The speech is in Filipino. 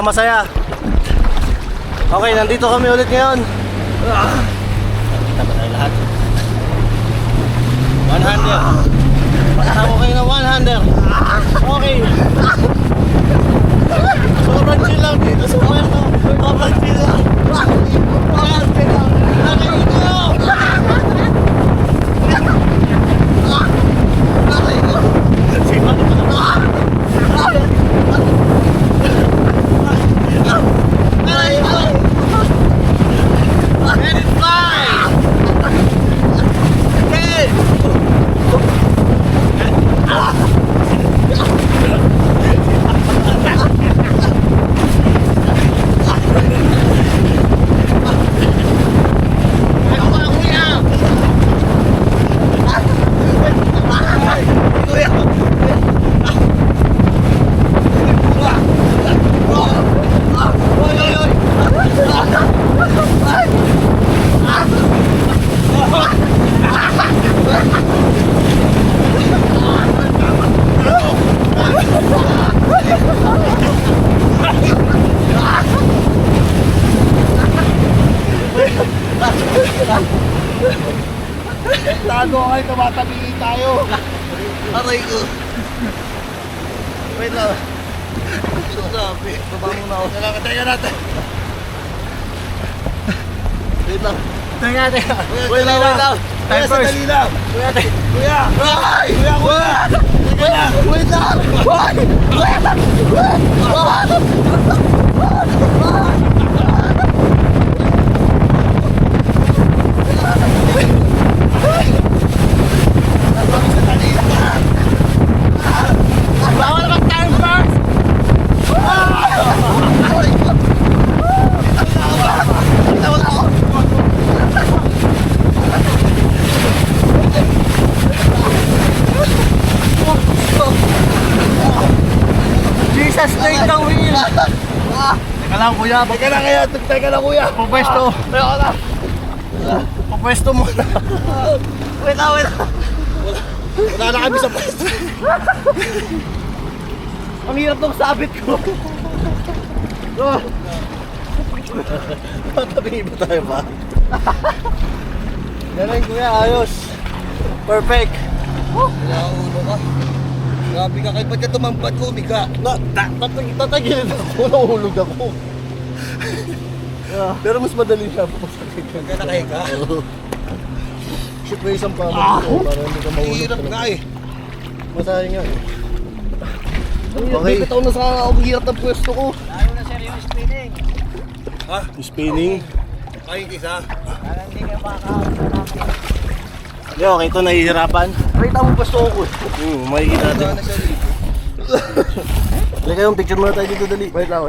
Masaya. Okay, nandito kami ulit ngayon. Nakita ba tayo lahat? 100. Pasama kayo ng 100. Okay. Sobrang chill lang dito sa Puerto. Sobrang chill lang. Sobrang chill lang. Nakikita nyo. Let it fly! Okay! Tago kayo, tumatabi tayo. Aray ko. Wait lang. Ito sabi. Baba muna ako. Teka natin. Wait lang. Teka. Wait lang. Time first. Sandali lang. Kuya. Teka lang. Wait lang. Bawal naman time first! Jesus, take the wheel! Teka lang kuya, teka lang kuya! Pupwesto! Pupwesto muna! Wait lang! Wala na kami sa pwesto! Ang hirap nung sabit ko! Matabi ba tayo ba? Ganun kuya, ayos! Perfect! Nauulo ka! Grabe ka, kahit ba't ka tumampat ko, umiga? Tatagilid ako, nahulog ako! Pero mas madali siya pumasakit. Kaya nakahiga? Shit, may isang pamag ko para hindi ka mahulog. Hirap nga eh. Masahe nga eh. Okay. Bitaw na sa ang hirap ng pwesto ko. Lalo na sir yung spinning. Ha? Spinning? Ay, isa. Parang hindi ka makakawin na namin. Okay, ito nahihirapan. Nakita mo pwesto ko. Makikita natin. Lagay yung picture muna tayo dito, dali. Wait lang,